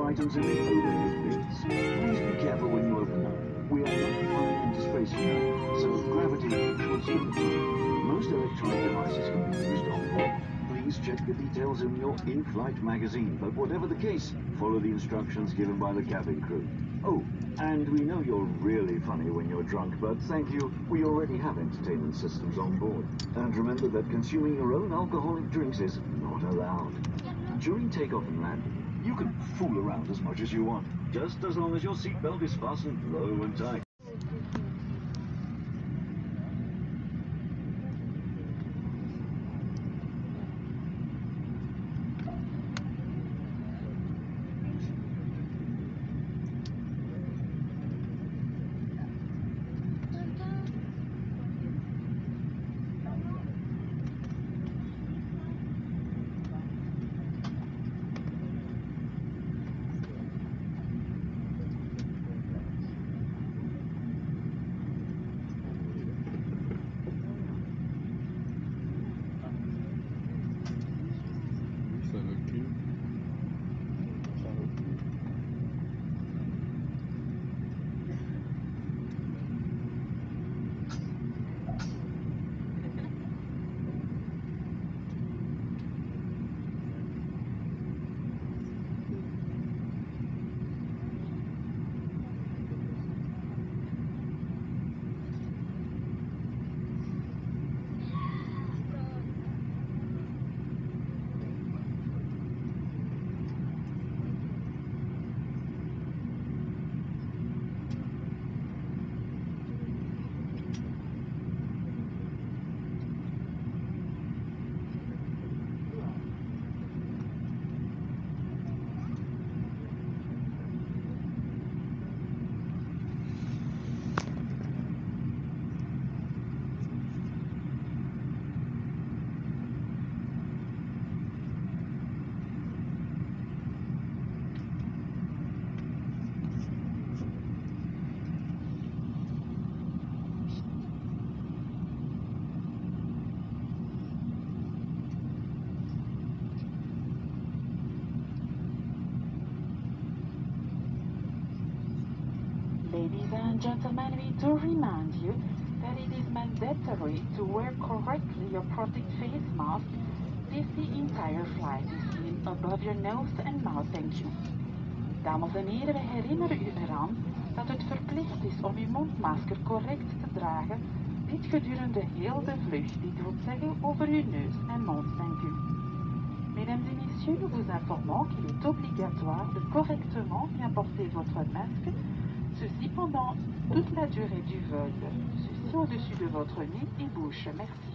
items in the overhead bins. Please be careful when you open them. We are not flying into space now, so gravity will soon improve. Most electronic devices can be used on board. Please check the details in your in-flight magazine, but whatever the case, follow the instructions given by the cabin crew. Oh, and we know you're really funny when you're drunk, but thank you, we already have entertainment systems on board. And remember that consuming your own alcoholic drinks is not allowed. During takeoff and landing, you can fool around as much as you want, just as long as your seatbelt is fastened low and tight. Ladies and gentlemen, we do remind you that it is mandatory to wear correctly your protect face mask if the entire flight is seen above your nose and mouth. Thank you. Dames en heren, we herinneren u eraan dat het verplicht is om uw mondmasker correct te dragen, dit gedurende heel de vlucht. Dit wil zeggen over uw neus en mond. Thank you. Mesdames et messieurs, nous vous informons qu'il est obligatoire de correctement bien porter votre masque, ceci pendant toute la durée du vol, ceci au-dessus de votre nez et bouche. Merci.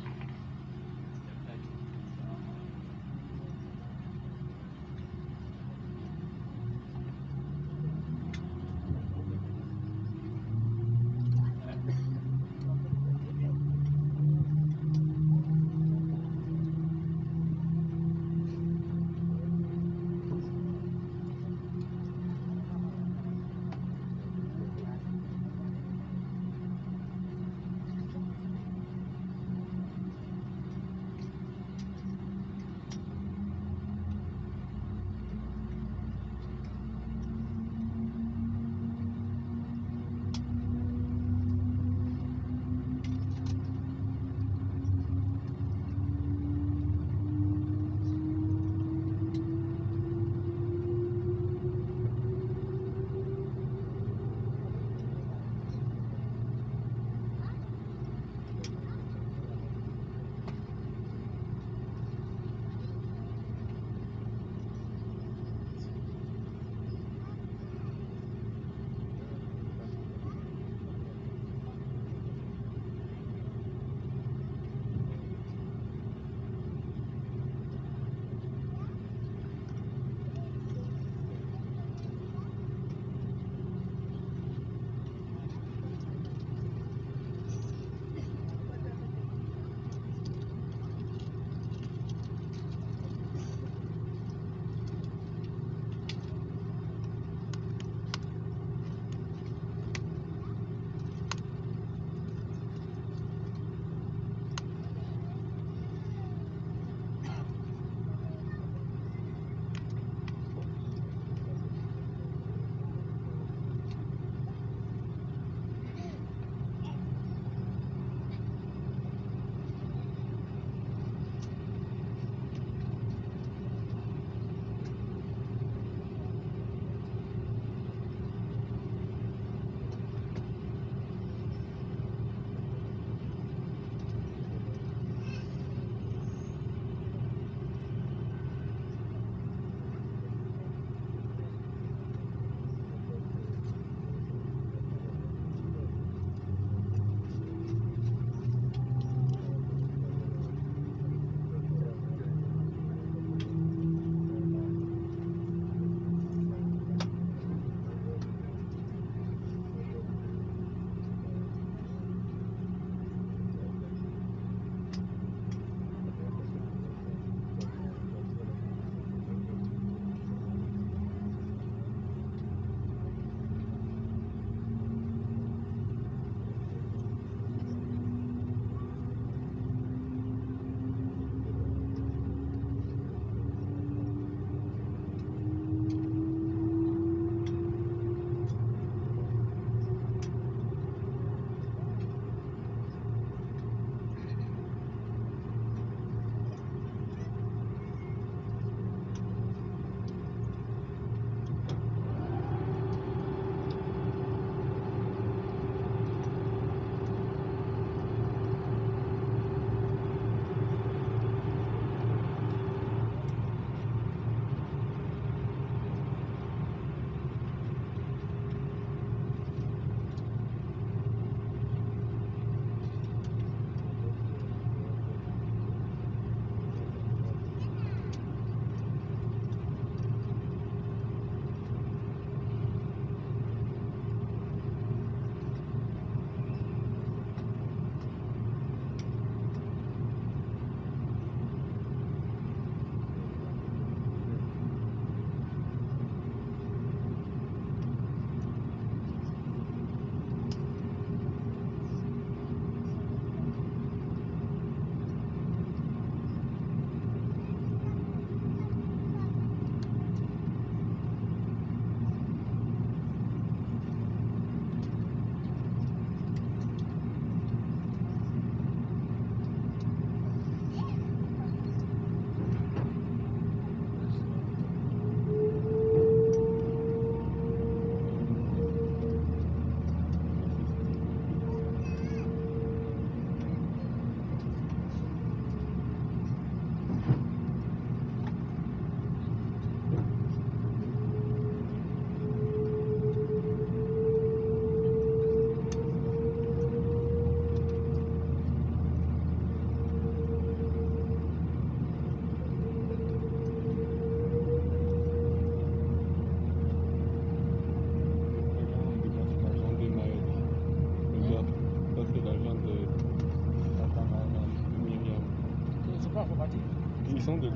descend de là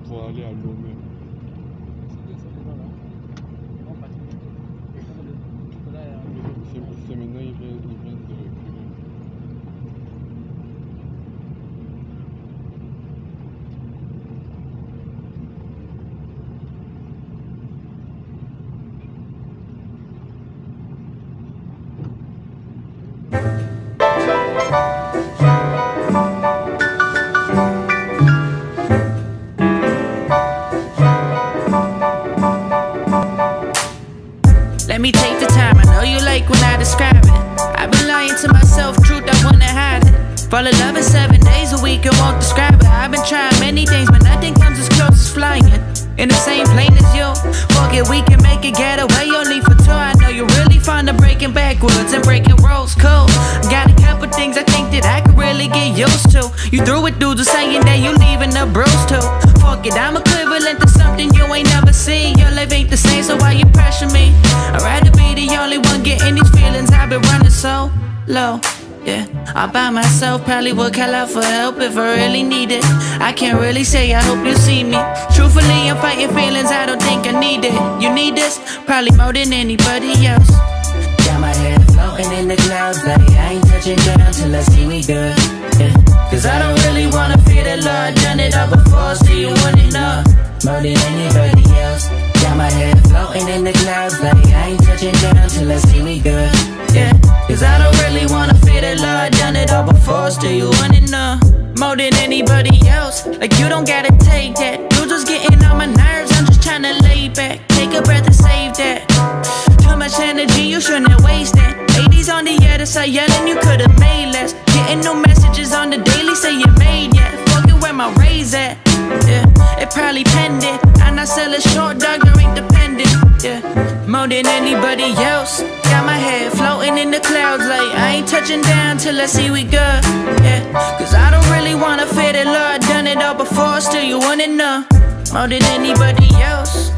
pour aller à Lomé. C'est maintenant ils viennent de reculer. Let me take the time, I know you like when I describe it. I've been lying to myself, truth I wanna hide it. Fall in love in 7 days a week, I won't describe it. I've been trying many things, but nothing comes as close as flying in the same plane as you. Fuck it, we can make a getaway, only for two. I know you're really fond of breaking backwards and breaking roads, cool. Got a couple things I think that I could really get used to. You through with dudes saying that you leaving the bros too. Fuck it, I'm equivalent to something you ain't never seen. Your life ain't the same, so why you pressure me? I'd rather be the only one getting these feelings. I've been running so low. Yeah, all by myself, probably would call out for help if I really need it. I can't really say I hope you see me. Truthfully, I'm fighting feelings, I don't think I need it. You need this, probably more than anybody else. Got my head floating in the clouds, like I ain't touching down till I see we good. Yeah, cause I don't really wanna fear the Lord. Done it all before, still you want it know more than anybody else. Got my head floating in the clouds, like I ain't touching down till I see we good. Yeah, cause I don't really wanna fear the Lord. Done it all before, still you wanna know more than anybody else. Like you don't gotta take that, you just getting on my nerves. I'm just tryna lay back, take a breath and save that. Too much energy, you shouldn't waste it. Ladies on the other side yelling, you could've made less. Getting no messages on the daily, say you made yet. Fucking where my raise at. Yeah, it probably pending. And I sell a short dog, you're independent. Yeah, more than anybody else. Got my head floating in the clouds, like I ain't touching down till I see we good. Yeah, cause I don't really wanna fear the Lord. Done it all before, still you wanna know more than anybody else.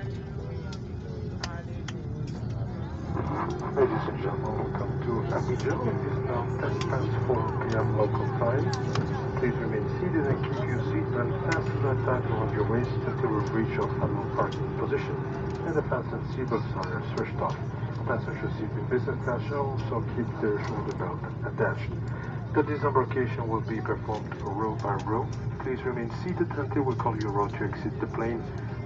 Ladies and gentlemen, welcome to Abidjan. It is now 4 p.m. local time. Please remain seated and keep your seatbelt fastened and tight around your waist until we reach your final parking position and the fastened seatbelt sign is switched off. Passengers seated in business class shall also keep their shoulder belt attached. The disembarkation will be performed row by row. Please remain seated until we call your row to exit the plane.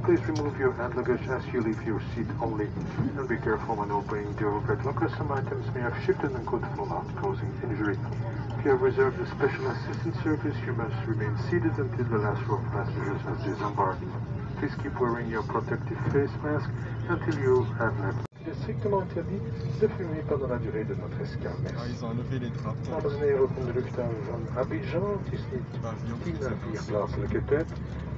Please remove your hand luggage as you leave your seat only, and be careful when opening the overhead locker. Some items may have shifted and could fall out, causing injury. If you have reserved a special assistance service, you must remain seated until the last row of passengers has disembarked. Please keep wearing your protective face mask until you have left. Il est strictement interdit de fumer pendant la durée de notre escale. Ils ont enlevé les trappes. Dames en heren van de luchthaven van Abidjan, het is niet 3:10 plaatselijke tijd.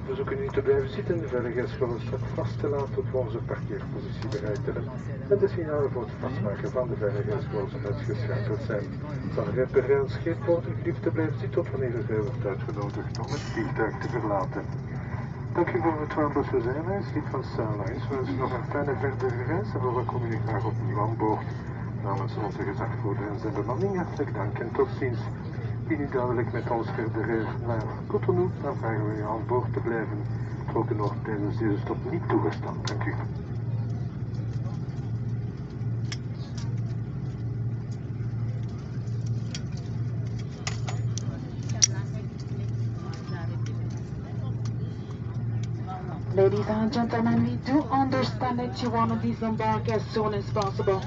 We zoeken nu te blijven zitten. De veiligheidsgordel staat vast te laten tot we onze parkeerpositie bereikt hebben. En de signalen voor het vastmaken van de veiligheidsgordel uitgeschakeld zijn. Van repperij en scheepboten geliefd te blijven zitten tot wanneer u vrij wordt uitgenodigd om het vliegtuig te verlaten. Dank u voor het Airbus Airlines, lid van Airlines. We wensen nog een fijne verdere reis en we welkomen u graag opnieuw aan boord. Namens onze gezagvoerder en zijn bemanning hartelijk dank en tot ziens. Wie niet duidelijk met ons verder naar Cotonou, dan vragen we u aan boord te blijven. Trokken nog tijdens deze stop niet toegestaan. Dank u. Ladies and gentlemen, we do understand that you want to disembark as soon as possible.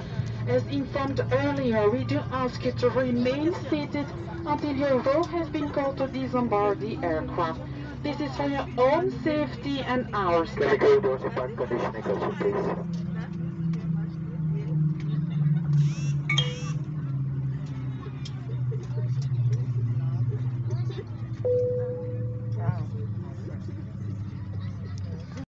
As informed earlier, we do ask you to remain seated until your row has been called to disembark the aircraft. This is for your own safety and ours. Can I go down to park conditioning also, please?